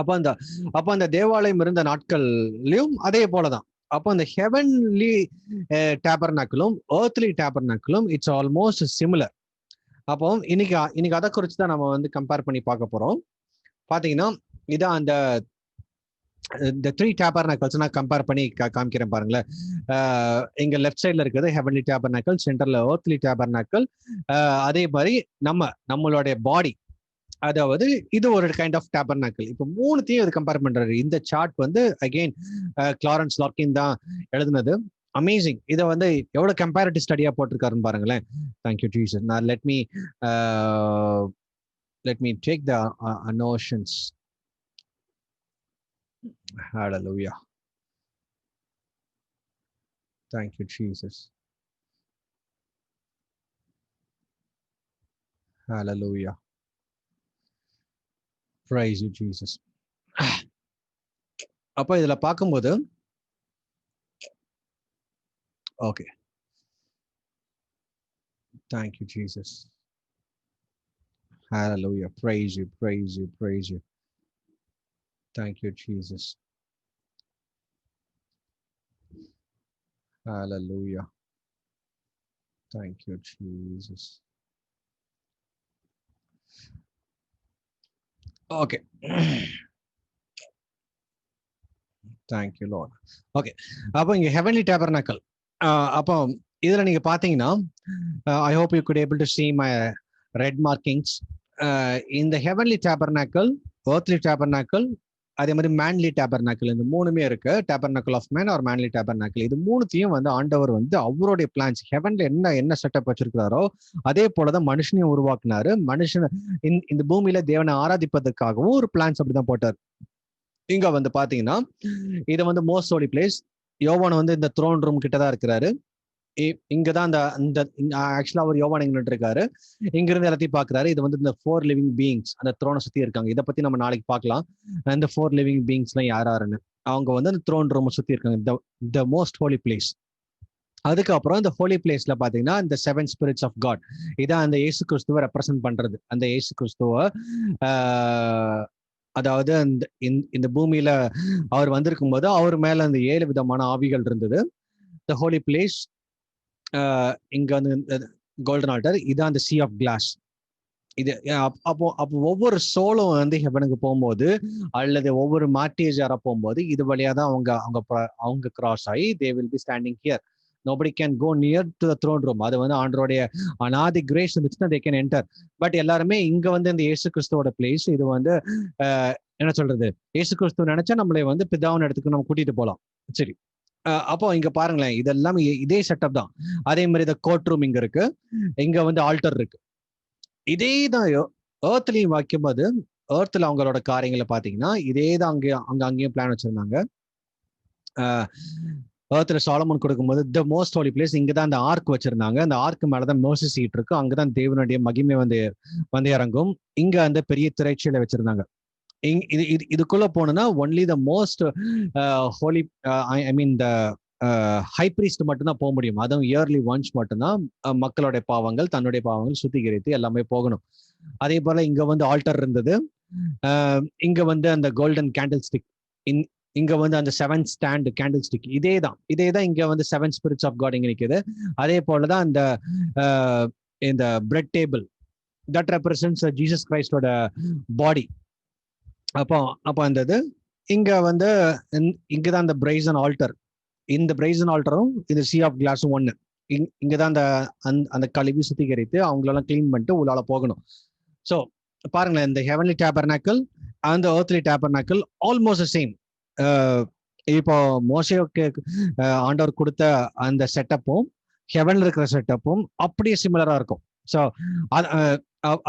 அப்ப அந்த தேவாலயம் இருந்த நாட்கள்லயும் அதே போலதான். அப்போ அந்த ஹெவன்லி டேபர்நாக்கிளும் எர்த்லி டேபர்நாக்கிளும் இட்ஸ் ஆல்மோஸ்ட் சிமிலர். அப்போ இன்னைக்கு அதை குறித்து தான் நம்ம வந்து கம்பேர் பண்ணி பார்க்க போறோம். பாத்தீங்கன்னா இதான் அந்த இந்த 3 டேபர்நாக்கிள்ஸ் நான் கம்பேர் பண்ணி காமிக்கிறேன் பாருங்களேன். எங்க லெஃப்ட் சைட்ல இருக்கிறது ஹெவன்லி டேபர்நாக்கிள், சென்டர்ல எர்த்லி டேபர்நாக்கிள். அதே மாதிரி நம்மளுடைய பாடி, அதாவது இது ஒரு கைண்ட் ஆஃப் டேபர்நாக்கிள். இப்போ மூணுத்தையும் இது கம்பேர் பண்றாரு. இந்த சார்ட் வந்து அகெயின் கிளாரன்ஸ் லார்கின் தான் எழுதுனது. அமேசிங். இதை வந்து எவ்வளவு கம்பேரிட்டிவ் ஸ்டடியா போட்டிருக்காருன்னு பாருங்களேன். Thank you Jesus. நான் let me take the notions. Hallelujah. Thank you, Jesus. Hallelujah. Praise you, Jesus. அப்போ இதுல பார்க்கும்போது okay, thank you, Jesus. Hallelujah. Praise you, praise you, praise you. Thank you, Jesus. Hallelujah. Thank you, Jesus. Okay. Thank you, Lord. Okay. அப்போ இங்க heavenly tabernacle. அப்போ இதுல நீங்க பாத்தீங்கன்னா, I hope you could able to see my red markings. In the heavenly tabernacle, earthly tabernacle, அதே மாதிரி manly tabernacle, இந்த மூணுமே இருக்கு. Tabernacle of man or manly tabernacle, இது மூணுத்தையும் வந்து ஆண்டவர் வந்து அவருடைய பிளான்ஸ் ஹெவன்ல என்ன செட்டப் வச்சிருக்கிறாரோ அதே போலதான் மனுஷனையும் உருவாக்குனாரு. மனுஷன் இந்த பூமியில தேவனை ஆராதிப்பதற்காகவும் ஒரு பிளான்ஸ் அப்படிதான் போட்டார். இங்க வந்து பாத்தீங்கன்னா இது வந்து மோஸ்ட் ஹோலி பிளேஸ். யோவான் வந்து இந்த த்ரோன் ரூம் கிட்டதான் இருக்கிறாரு. இங்கதான் அந்த ஆக்சுவலா அவர் யோவான் எங்க இருக்காரு, இங்க இருந்து எல்லாத்தையும் பாக்குறாரு. இது வந்து இந்த 4 லிவிங் பீயிங்ஸ் அந்த த்ரோனை சுத்தி இருக்காங்க. இதை பத்தி நம்ம நாளைக்கு பார்க்கலாம். இந்த 4 லிவிங் பீயிங்ஸ் எல்லாம் யாருன்னு அவங்க வந்து அந்த த்ரோன் ரூம் சுத்தி இருக்காங்க, த மோஸ்ட் ஹோலி பிளேஸ். அதுக்கப்புறம் இந்த ஹோலி பிளேஸ்ல பாத்தீங்கன்னா இந்த 7 ஸ்பிரிட்ஸ் ஆஃப் காட், இதான் அந்த இயேசு கிறிஸ்துவை ரெப்ரசென்ட் பண்றது. அந்த இயேசு கிறிஸ்துவ அதாவது இந்த பூமியில அவர் வந்திருக்கும் போது அவர் மேல அந்த 7 விதமான ஆவிகள் இருந்தது. த ஹோலி பிளேஸ், இங்க வந்து கோல்டன் ஆல்டர், இதான் அந்த சீ ஆஃப் கிளாஸ். இது அப்போ ஒவ்வொரு சோலும் வந்து ஹெவனுக்கு போகும்போது அல்லது ஒவ்வொரு மார்டியர்ஸ் யாரா போகும்போது இது வழியா தான் அவங்க கிராஸ் ஆகி they will be standing here. nobody can go near to the throne room. அது வந்து ஆண்டருடைய அனாதி கிரேஸ் இருந்துச்சுன்னா they can enter. பட் எல்லாருமே இங்க வந்து இந்த இயேசு கிறிஸ்துவோட பிளேஸ். இது வந்து என்ன சொல்றது, இயேசு கிறிஸ்துவ நினைச்சா நம்மளை வந்து பிதாவின் இடத்துக்கு நம்ம கூட்டிட்டு போகலாம். சரி, அப்போ இங்க பாருங்களேன், இதெல்லாம் இதே செட்டப் தான். அதே மாதிரி இந்த கோர்ட் ரூம் இங்க இருக்கு, இங்க வந்து ஆல்டர் இருக்கு. இதே தான் ஏர்த்லயும் வைக்கும்போது ஏர்த்ல அவங்களோட காரியங்களை பாத்தீங்கன்னா இதே தான் அங்கேயும் பிளான் வச்சிருந்தாங்க. ஏர்த்ல சாலமன் கொடுக்கும்போது த மோஸ்ட் ஹோலி பிளேஸ், இங்கதான் அந்த ஆர்க் வச்சிருந்தாங்க. அந்த ஆர்க் மேலதான் மோசி சீட் இருக்கு, அங்கதான் தேவனுடைய மகிமை வந்து இறங்கும். இங்க அந்த பெரிய திரைச்சீலை வச்சிருந்தாங்க. இதுக்குள்ள போனோம்னா only the most Holi, I mean the high priest மட்டும்தான் போக முடியும். அதுவும் இயர்லி ஒன்ஸ் மட்டும்தான் மக்களுடைய பாவங்கள் தன்னுடைய பாவங்கள் சுத்திகரித்து எல்லாமே போகணும். அதே போல இங்க வந்து ஆல்டர் இருந்தது. இங்க வந்து அந்த கோல்டன் கேண்டில் ஸ்டிக், இங்க வந்து அந்த 7 ஸ்டாண்ட் கேண்டில் ஸ்டிக், இதே தான் இங்க வந்து 7 ஸ்பிரிட்ஸ் ஆஃப் காட் இங்க நிக்குது. அதே போலதான் இந்த bread table, that represents Jesus கிரைஸ்டோட பாடி. அப்போ அந்த இது இங்க வந்து இங்கதான் அந்த பிரைசன் ஆல்டர், இந்த பிரைசன் ஆல்டரும் இந்த சீ ஆஃப் கிளாஸும் ஒண்ணு. இங்கதான் அந்த கழிவு சுத்திகரித்து அவங்களெல்லாம் கிளீன் பண்ணிட்டு உள்ளால போகணும். ஸோ பாருங்களேன், இந்த ஹெவன்லி டேபர்னாக்கிள் அந்த எர்த்லி டேபர்னாக்கிள் ஆல்மோஸ்ட் சேம். இப்போ மோசேக்கு ஆண்டவர் கொடுத்த அந்த செட்டப்பும் ஹெவன்ல இருக்கிற செட்டப்பும் அப்படியே சிமிலரா இருக்கும். ஸோ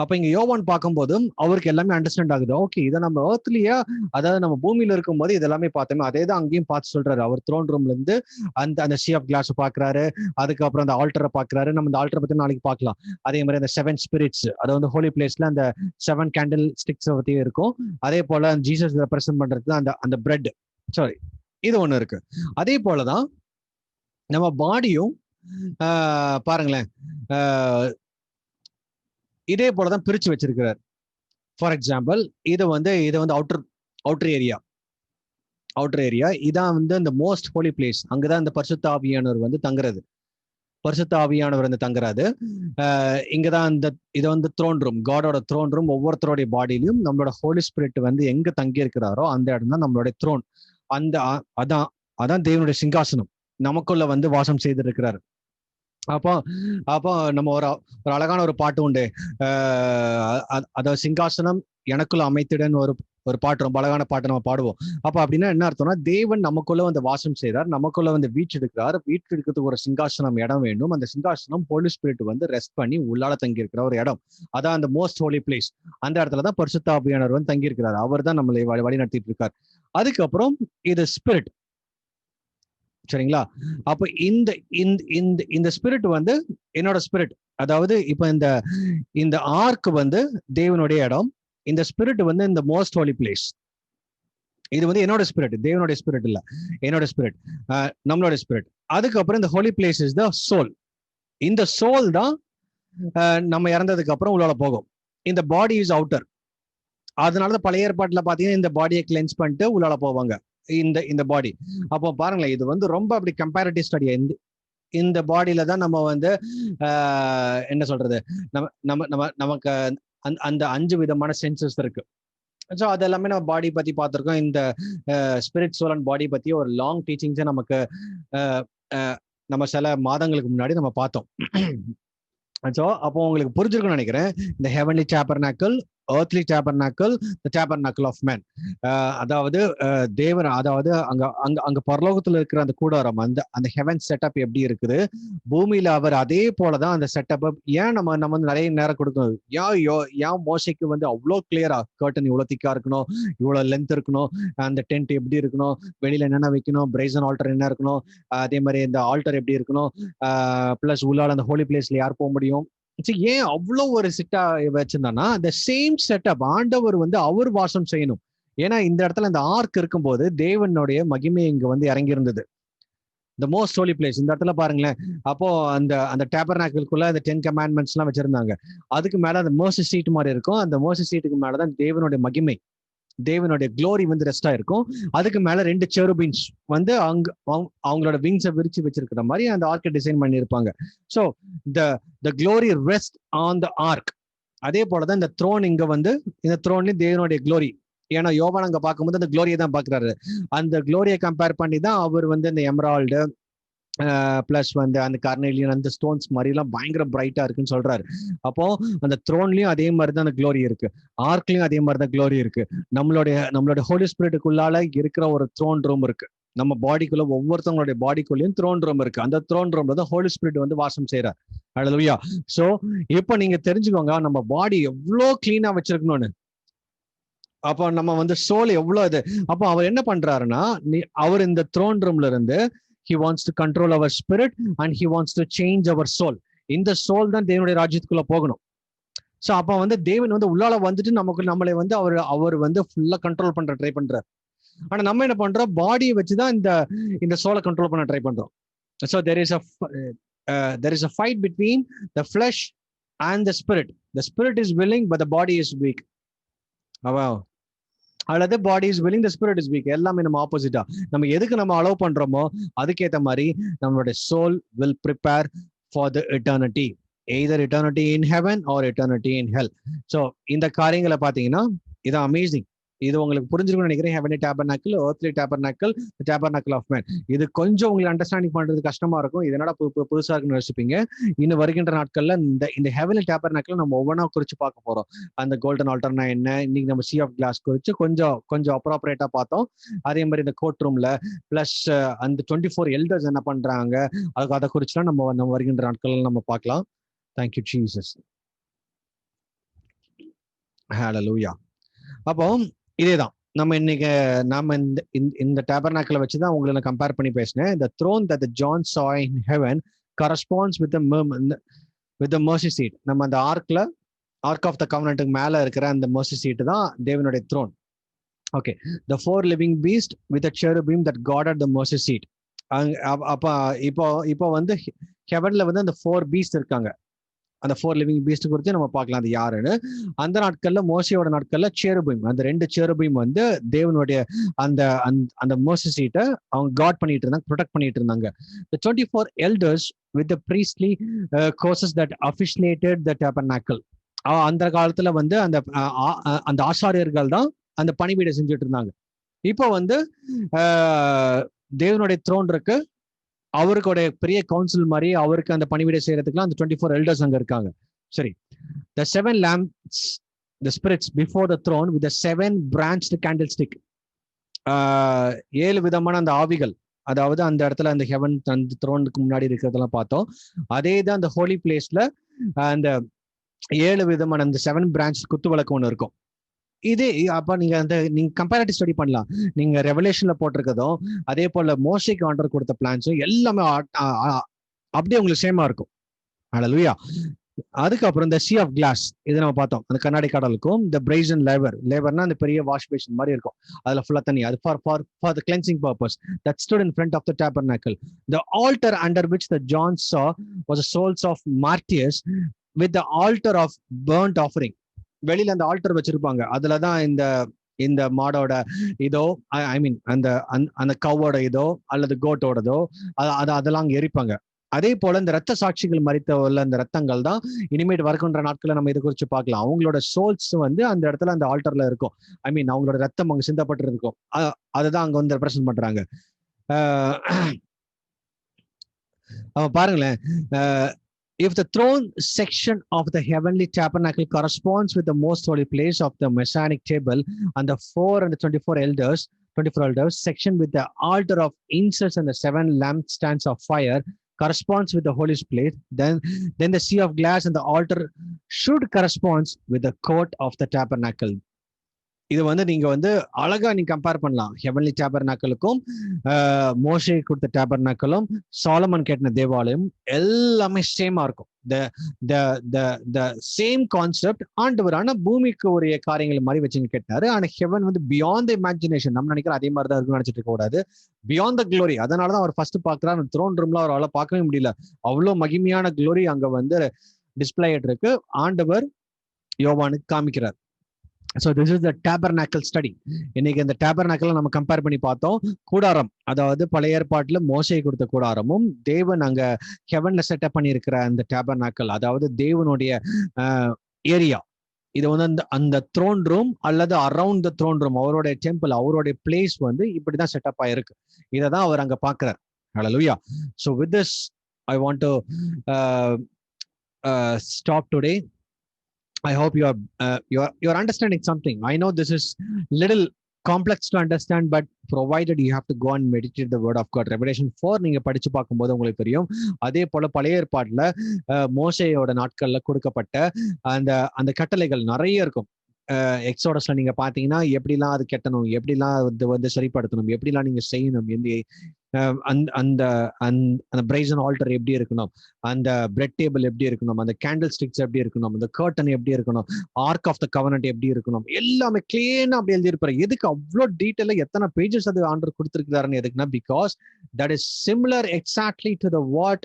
அப்ப இங்க யோவான் பார்க்கும்போதும் அவருக்கு எல்லாமே அண்டர்ஸ்டாண்ட் ஆகுது. ஓகே, இதை நம்ம ஏர்த்லயே, அதாவது நம்ம பூமியில இருக்கும் போது இதெல்லாமே பார்த்தோமே, அதே தான் அங்கேயும் பார்த்து சொல்றாரு. அவர் த்ரோன் ரூம்ல இருந்து அந்த சீ ஆஃப் கிளாஸ் பாக்குறாரு, அதுக்கப்புறம் அந்த ஆல்டரை பாக்குறாரு. நம்ம இந்த ஆல்டரை பத்தி நாளைக்கு பார்க்கலாம். அதே மாதிரி அந்த 7 ஸ்பிரிட்ஸ், அது வந்து ஹோலி பிளேஸ்ல அந்த 7 கேண்டில் ஸ்டிக்ஸ் பத்தி இருக்கும். அதே போல ஜீசஸ் ரெப்ரசென்ட் பண்றது அந்த பிரெட், சாரி, இது ஒண்ணு இருக்கு. அதே போலதான் நம்ம பாடியும் பாருங்களேன் இதே போலதான் பிரிச்சு வச்சிருக்கிறார். ஃபார் எக்ஸாம்பிள் இது வந்து அவுட்டர் ஏரியா, இதான் வந்து இந்த மோஸ்ட் ஹோலி பிளேஸ். அங்கதான் இந்த பரிசுத்த ஆவியானவர் வந்து தங்குறது. பரிசுத்த ஆவியானவர் வந்து தங்குறாரு. இங்கதான் இது வந்து த்ரோன் ரூம், காடோட த்ரோன் ரூம். ஒவ்வொருத்தருடைய பாடியிலும் நம்மளோட ஹோலி ஸ்பிரிட் வந்து எங்க தங்கி இருக்கிறாரோ அந்த இடம் தான் நம்மளுடைய த்ரோன். அதான் தேவனுடைய சிங்காசனம் நமக்குள்ள வந்து வாசம் செய்திருக்கிறார். அப்போ நம்ம ஒரு அழகான ஒரு பாட்டு உண்டு, அதாவது சிங்காசனம் எனக்குள்ள அமைத்திடன் ஒரு பாட்டு, ரொம்ப அழகான பாட்டு நம்ம பாடுவோம். அப்ப அப்படின்னா என்ன அர்த்தம்னா, தேவன் நமக்குள்ள வந்து வாசம் செய்றார், நமக்குள்ள வந்து வீற்றெடுக்கிறார். வீற்றெடுக்கிறதுக்கு ஒரு சிங்காசனம் இடம் வேண்டும். அந்த சிங்காசனம் ஹோலி ஸ்பிரிட் வந்து ரெஸ்ட் பண்ணி உள்ளால தங்கி இருக்கிற ஒரு இடம், அதான் அந்த மோஸ்ட் ஹோலி பிளேஸ். அந்த இடத்துலதான் பரிசுத்த ஆவியானவர் வந்து தங்கி இருக்கிறார். அவர் தான் நம்மளை வழி நடத்திட்டு இருக்கார். அதுக்கப்புறம் இது ஸ்பிரிட், சரிங்களா? அப்ப இந்த இந்த இந்த ஸ்பிரிட் வந்து என்னோட ஸ்பிரிட். அதாவது இப்ப இந்த இந்த ஆர்க் வந்து தேவனுடைய இடம். இந்த ஸ்பிரிட் வந்து இந்த மோஸ்ட் ஹோலி பிளேஸ். இது வந்து என்னோட ஸ்பிரிட், தேவனுடைய ஸ்பிரிட் இல்ல, என்னோட ஸ்பிரிட், நம்மளோட ஸ்பிரிட். அதுக்கப்புறம் இந்த holy place is the soul. இந்த சோல் தான் நம்ம இறந்ததுக்கு அப்புறம் உள்ளால போகும். இந்த பாடி இஸ் அவுட்டர். அதனாலதான் பழைய ஏற்பாட்டுல பாத்தீங்கன்னா இந்த பாடியை கிளென்ஸ் பண்ணிட்டு உள்ளால போவாங்க, இந்த இந்த பாடி. அப்போ பாருங்களேன், இது வந்து ரொம்ப அப்படி கம்பேரிட்டிவ் ஸ்டடியா. இந்த பாடியில தான் நம்ம வந்து என்ன சொல்றது, நம்ம நம்ம நம்ம நமக்கு அந்த 5 விதமான சென்சஸ் இருக்கு. ஸோ அது எல்லாமே நம்ம பாடி பத்தி பார்த்துருக்கோம். இந்த ஸ்பிரிட், சோல் அண்ட் பாடி பத்தி ஒரு லாங் டீச்சிங்ஸை நமக்கு நம்ம சில மாதங்களுக்கு முன்னாடி நம்ம பார்த்தோம். ஸோ அப்போ உங்களுக்கு புரிஞ்சிருக்கும்னு நினைக்கிறேன். இந்த heavenly tabernacle, earthly tabernacle, the tabernacle of men. அதாவது தேவன், அதாவது அங்க அங்க அங்க பரலோகத்துல இருக்கிற அந்த கூடாரம், அந்த அந்த ஹெவன் செட்டப் எப்படி இருக்குது, பூமியில அவர் அதே போலதான் அந்த செட்டப். ஏன் நம்ம வந்து நிறைய நேரம் கொடுக்கணும், ஏன் மோசைக்கு வந்து அவ்வளோ கிளியரா கர்டன் இவ்வளோ திக்கா இருக்கணும், இவ்வளோ லென்த் இருக்கணும், அந்த டென்ட் எப்படி இருக்கணும், வெளியில என்னென்ன வைக்கணும், பிரைசன் ஆல்டர் என்ன இருக்கணும், அதே மாதிரி இந்த ஆல்டர் எப்படி இருக்கணும், பிளஸ் உள்ளால அந்த ஹோலி பிளேஸ்ல யார் போக முடியும். ஏன் அவ்வளோ ஒரு சிட்டா வச்சிருந்தானா, அந்த சேம் செட்டப் ஆண்டவர் வந்து அவர் வாசம் செய்யணும். ஏன்னா இந்த இடத்துல இந்த ஆர்க் இருக்கும்போது தேவனுடைய மகிமை இங்க வந்து இறங்கி இருந்தது. த மோஸ்ட் ஹோலி பிளேஸ் இந்த இடத்துல பாருங்களேன். அப்போ அந்த அந்த டேபர்நாக்கிள்குள்ள அந்த 10 கமாண்ட்மெண்ட்ஸ் எல்லாம் வச்சிருந்தாங்க. அதுக்கு மேல அந்த மர்சி சீட் மாதிரி இருக்கும். அந்த மர்சி சீட்டுக்கு மேலதான் தேவனுடைய மகிமை, தேவனுடைய க்ளோரி வந்து ரெஸ்டா இருக்கும். அதுக்கு மேல 2 செருபீன்ஸ் வந்து அவங்களோட விங்ஸை விரிச்சு வச்சிருக்கிற மாதிரி அந்த ஆர்க்கை டிசைன் பண்ணியிருப்பாங்க. So the glory rest on the ark. அதே போலதான் இந்த த்ரோன், இங்க வந்து இந்த த்ரோன்லயும் தேவனுடைய க்ளோரி. ஏன்னா யோவான் அங்க பார்க்கும்போது அந்த க்ளோரியை தான் பாக்குறாரு. அந்த க்ளோரியை கம்பேர் பண்ணி தான் அவர் வந்து இந்த எமரால்டு பிளஸ் வந்து அந்த கர்னேலியன், அந்த ஸ்டோன்ஸ் மாதிரி எல்லாம் பயங்கர பிரைட்டா இருக்குன்னு சொல்றாரு. அப்போ அந்த த்ரோன்லயும் அதே மாதிரி தான் அந்த க்ளோரி இருக்கு, ஆர்க்லயும் அதே மாதிரி தான் க்ளோரி இருக்கு. நம்மளுடைய ஹோலி ஸ்பிரிட்டுக்குள்ளால இருக்கிற ஒரு த்ரோன் ரூம் இருக்கு. நம்ம பாடிக்குள்ள, ஒவ்வொருத்தவங்களுடைய பாடிக்குள்ளேயும் த்ரோன் ரூம் இருக்கு. அந்த த்ரோன் ரூம்ல தான் ஹோலி ஸ்பிரிட் வந்து வாசம் செய்யறார். ஹல்லேலூயா. சோ இப்போ நீங்க தெரிஞ்சுக்கோங்க, நம்ம பாடி எவ்வளோ கிளீனா வச்சிருக்கணும்னு. அப்போ நம்ம வந்து சோல் எவ்வளவு இது. அப்போ அவர் என்ன பண்றாருன்னா, அவர் இந்த த்ரோன் ரூம்ல இருந்து he wants to control our spirit and he wants to change our soul. இந்த சோல் தான் தேவனுடைய ராஜ்யத்துக்குள்ள போகணும். சோ அப்ப வந்து தேவன் வந்து உள்ளால வந்துட்டு நம்மளை வந்து அவர் வந்து ஃபுல்லா கண்ட்ரோல் பண்ற ட்ரை பண்றார். ஆனா நம்ம என்ன பண்றோம், பாடியை வச்சுதான் இந்த சோலை கண்ட்ரோல் பண்ண ட்ரை பண்றோம். So there is a fight between the flesh and the spirit. The spirit is willing but the body is weak. அல்லது body is willing, the spirit is weak. எல்லாமே நம்ம ஆப்போசிட்டா. நம்ம எதுக்கு நம்ம அலோவ் பண்றோமோ அதுக்கேற்ற மாதிரி நம்மளுடைய soul will prepare for the eternity, either eternity in heaven or eternity in hell. So இந்த காரியங்களை பார்த்தீங்கன்னா இது அமேசிங். இது உங்களுக்கு புரிஞ்சிருக்கும்னு நினைக்கிறேன். Heavenly tabernacle, earthly tabernacle, the tabernacle of man. இது கொஞ்சம் உங்களுக்கு அண்டர்ஸ்டாண்டிங் பண்றது கஷ்டமா இருக்கும். இது என்னடா புதுசா இருக்குன்னு யோசிப்பீங்க. இன்னும் வருகின்ற நாட்கள்ல இந்த ஹெவன்லி டேபர்நாக்கிள் நம்ம ஒவ்வொன்றா குறிச்சு பார்க்க போறோம். அந்த கோல்டன் ஆல்டர்னா என்ன, இன்னைக்கு நம்ம சி ஆஃப் கிளாஸ் குறிச்சு கொஞ்சம் அப்ராப்ரேட்டா பார்த்தோம். அதே மாதிரி இந்த கோர்ட் ரூம்ல பிளஸ் அந்த 24 எல்டர்ஸ் என்ன பண்றாங்க, அதை குறிச்சுலாம் நம்ம வருகின்ற நாட்கள் நம்ம பார்க்கலாம். Thank you Jesus. ஹல்லேலூயா. அப்போ இதேதான் நம்ம இன்னைக்கு இந்த டேபர்நாக்கிளை வச்சுதான் உங்களை கம்பேர் பண்ணி பேசினேன். The throne that John saw in heaven corresponds with the mercy seat. நம்ம அந்த ஆர்க் ஆஃப் த கவனன்ட்க்கு மேல இருக்கிற அந்த mercy seat தான் தேவனுடைய thrown. Okay. The 4 living beast with a cherubim that guarded the mercy seat. அப்ப இப்போ வந்து ஹெவன்ல வந்து அந்த 4 beast இருக்காங்க. அந்த 4 லிவிங் பீஸ்ட் குறித்து நம்ம பார்க்கலாம் அது யாருன்னு. அந்த நாட்கள்ல, மோசையோட நாட்கள்ல சேருபீம், அந்த 2 சேருபீம் வந்து தேவனுடைய அந்த அந்த மோசை சீட்டை அவங்க காட் பண்ணிட்டு இருந்தாங்க, ப்ரொடெக்ட் பண்ணிட்டு இருந்தாங்க. The 24 elders with the priestly courses that officiated the tabernacle. அந்த காலத்துல வந்து அந்த ஆசாரியர்கள் தான் அந்த பணிபீடை செஞ்சுட்டு இருந்தாங்க. இப்போ வந்து தேவனுடைய த்ரோன் இருக்கு, அவருடைய பெரிய கவுன்சில் மாதிரி அவருக்கு அந்த பணிவிடை செய்யறதுக்குலாம் அந்த 24 எல்டர்ஸ் அங்க இருக்காங்க. சரி. The 7 lamps, the spirits before the throne with the 7 branched candlestick. 7 விதமான அந்த ஆவிகள், அதாவது அந்த இடத்துல அந்த ஹெவன் அந்த த்ரோனுக்கு முன்னாடி இருக்கிறதெல்லாம் பார்த்தோம். அதே தான் அந்த ஹோலி பிளேஸ்ல அந்த 7 விதமான அந்த 7 பிரான்ச் குத்து விளக்கு ஒன்று இருக்கும். இதே அப்ப நீங்க கம்பேரிட்டிவ் ஸ்டடி பண்ணலாம். நீங்க ரெவலேஷன்ல போட்டிருக்கதும் அதே போல மோசைக்கு ஆண்டர் கொடுத்த பிளான்ஸும் எல்லாமே அப்படியே உங்களுக்கு சேமா இருக்கும். ஹல்லேலூயா. அதுக்கப்புறம் இந்த சி ஆஃப் கிளாஸ் இது நம்ம பார்த்தோம். அந்த கண்ணாடி கடலுக்கும் இந்த பிரைசன் லேவர்னா அந்த பெரிய வாஷ் பேஷன் மாதிரி இருக்கும். அதுல ஃபுல்லா தண்ணி. அது for the cleansing purpose that stood in front of the tabernacle. The altar under which the John saw was the souls of martyrs with the altar of burnt offering. வெளியில அந்த alter வச்சிருப்பாங்க. அதுலதான் இந்த மாடோட இதோ ஐ மீன் அந்த கவோட இதோ அல்லது கோட்டோடதோ அதெல்லாம் அங்க எரிப்பாங்க. அதே போல இந்த ரத்த சாட்சிகள் மறித்த அந்த ரத்தங்கள் தான் இனிமேட் வருகின்ற நாட்களை நம்ம இதை குறித்து பார்க்கலாம். அவங்களோட சோல்ஸ் அந்த இடத்துல அந்த ஆல்டர்ல இருக்கும். ஐ மீன் அவங்களோட ரத்தம் அங்க சிந்தப்பட்டு இருக்கும். அதுதான் அங்க ரெப்ரசன்ட் பண்றாங்க. பாருங்களேன், if the throne section of the heavenly tabernacle corresponds with the most holy place of the messianic table and the 24 elders section with the altar of incense and the 7 lampstands of fire corresponds with the holiest place, then the sea of glass and the altar should correspond with the court of the tabernacle. இது நீங்க அழகா நீங்க compare பண்ணலாம். Heavenly டேபர்நாக்கலுக்கும் மோசே கொடுத்த டேபர்நாக்கலும் சாலமன் கேட்டின தேவாலயம் எல்லாமே சேமா இருக்கும். சேம் கான்செப்ட் ஆண்டவர். ஆனா பூமிக்கு உரிய காரியங்கள் மாதிரி வச்சுங்க கேட்டாரு. ஆனா ஹெவன் பியாண்ட் இமேஜினேஷன். நம்ம நினைக்கிறோம் அதே மாதிரி தான் இருக்குன்னு நினைச்சிட்டு இருக்க கூடாது. Beyond the glory. அதனாலதான் அவர் ஃபர்ஸ்ட் பாக்குறாரு. த்ரோன் ரூம்ல அவரால் பார்க்கவே முடியல. அவ்வளவு மகிமையான க்ளோரி அங்க டிஸ்பிளே ஆயிட்டு இருக்கு. ஆண்டவர் யோவானுக்கு காமிக்கிறார். So this is the tabernacle study. இன்னைக்கு இந்த tabernacle நம்ம கம்பேர் பண்ணி பார்த்தோம். கூடாரம், அதாவது பழைய ஏற்பாட்டுல மோசே கொடுத்த கூடாரமும் தேவன் அங்க ஹெவன்ல செட்டப் பண்ணி இருக்கிற அந்த tabernacle, அதாவது தேவனுடைய ஏரியா. இது அந்த த்ரோன் ரூம் அல்லது அரவுண்ட் த த்ரோன் ரூம், அவருடைய டெம்பிள், அவருடைய பிளேஸ் இப்படிதான் செட்டப் ஆயிருக்கு. இதைதான் அவர் அங்க பாக்குறார். ஹல்லேலூயா. So with this I want to stop today. I hope you're understanding something. I know this is little complex to understand, but provided you have to go and meditate the word of God. Revelation 4 நீங்க படிச்சு பார்க்கும்போது உங்களுக்கு தெரியும். அதே போல பழைய ஏற்பாட்டுல மோசேயோட நாட்கள்ல கொடுக்கப்பட்ட அந்த கட்டளைகள் நிறைய இருக்கும். எக்ஸோடஸ்ல நீங்க பாத்தீங்கன்னா எப்படிலாம் அது கெட்டணும், எப்படிலாம் சரிப்படுத்தணும், எப்படிலாம் நீங்க செய்யணும், அந்த பிரைசன் ஆல்டர் எப்படி இருக்கணும், அந்த பிரெட் டேபிள் எப்படி இருக்கணும், அந்த கேண்டில் ஸ்டிக்ஸ் எப்படி இருக்கணும், அந்த கர்டன் எப்படி இருக்கணும், ஆர்க் ஆஃப் த கவர்னன்ட் எப்படி இருக்கணும், எல்லாமே கிளீனா அப்படி எழுதியிருப்பாரு. எதுக்கு அவ்வளோ டீட்டெயிலா எத்தனை பேஜஸ் அது ஆண்டர் கொடுத்துருக்காருன்னு எதுக்குன்னா, because that is similar exactly to the what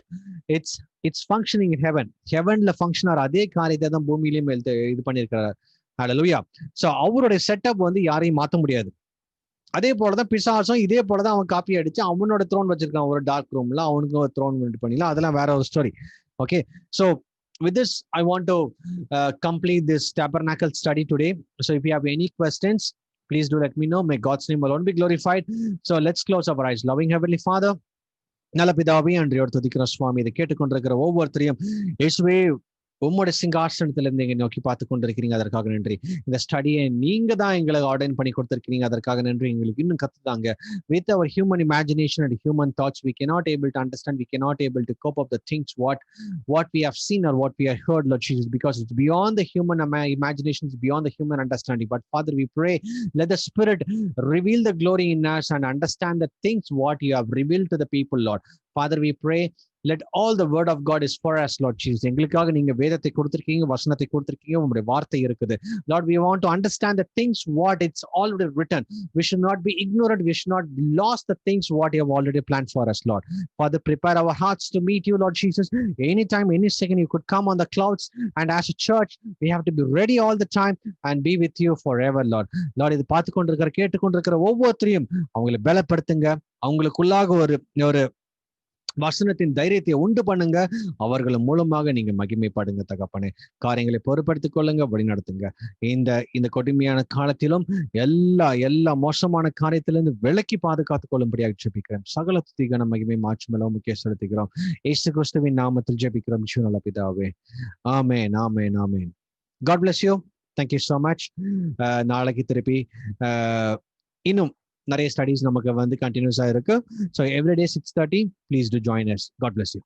it's functioning in heaven. ஹெவன்ல ஃபங்க்ஷன் ஆகிற அதே காரியத்தை தான் பூமியிலையும் இது பண்ணியிருக்கிறார். ஹல்லேலூயா. சோ அவருடைய செட்டப் யாரையும் மாற்ற முடியாது. அதே போலதான் பிசாசும் இதே போலதான் அவன் காப்பி அடிச்சு அவனோட த்ரோன் வச்சிருக்கான் ஒரு டார்க் ரூம்ல. அவனுக்கு ஒரு த்ரோன் பண்ணிடலாம். அதெல்லாம் வேற ஒரு story. Okay, so with this I want to complete this tabernacle study today. So if you have any questions, please do let me know. May God's name alone be glorified. So let's close our eyes. Loving Heavenly Father, நல்ல பிதாவே, அன்றையோடு துதிக்கிற சுவாமி, இதை கேட்டுக்கொண்டிருக்கிற ஒவ்வொருத்தரையும் இயேசுவே உம்முடைய சிங்காசனத்துல இருந்து எங்க நோக்கி பார்த்து கொண்டிருக்கிறீங்க. அதற்காக நன்றி. இந்த ஸ்டடியை நீங்க தான் எங்களுக்கு ஆர்டர் பண்ணி கொடுத்திருக்கீங்க. அதற்காக நன்றி. எங்களுக்கு இன்னும் கத்துதாங்க. With our human imagination and human thoughts, we cannot able to understand, we cannot able to cope up the things what we have seen or what we have heard, Lord Jesus, because it's beyond the human imagination, it's beyond the human understanding. But Father, we pray, let the Spirit reveal the glory in us and understand the things what you have revealed to the people, Lord. Father, we pray, let all the word of God is for us, Lord Jesus. எங்களுக்காக நீங்க வேதத்தை கொடுத்திருக்கீங்க, வசனத்தை கொடுத்திருக்கீங்க, உங்களுடைய வார்த்தை இருக்குது. Lord, we want to understand the things what it's already written. We should not be ignorant. We should not lost the things what you have already planned for us, Lord. Father, prepare our hearts to meet you, Lord Jesus. Anytime, any second, you could come on the clouds, and as a church, we have to be ready all the time and be with you forever, Lord. Lord, இது பார்த்து கொண்டிருக்கிற கேட்டுக்கொண்டிருக்கிற ஒவ்வொருத்தரையும் அவங்களை பலப்படுத்துங்க. அவங்களுக்குள்ளாக ஒரு வசனத்தின் தைரியத்தை உண்டு பண்ணுங்க. அவர்கள் மூலமாக நீங்க மகிமைப்படுங்க தகப்பனே. காரியங்களை பொறுப்படுத்திக் கொள்ளுங்க, வழிநடத்துங்க. இந்த கொடுமையான காலத்திலும் எல்லா மோசமான காரியத்திலிருந்து விலக்கி பாதுகாத்துக் கொள்ளும்படியாக ஜெபிக்கிறேன். சகல துதிக்கான மகிமை மாற்றுமெல்லாம் முக்கிய செலுத்துகிறோம். இயேசு கிறிஸ்துவின் நாமத்தில் ஜெபிக்கிறோம் நல்ல பிதாவே. ஆமென், ஆமென், ஆமென். God bless you. Thank you so much. நாளைக்கு திருப்பி இன்னும் நிறைய ஸ்டடீஸ் நமக்கு கண்டினியூஸா இருக்கு. So everyday 6:30 please to join us. God bless you.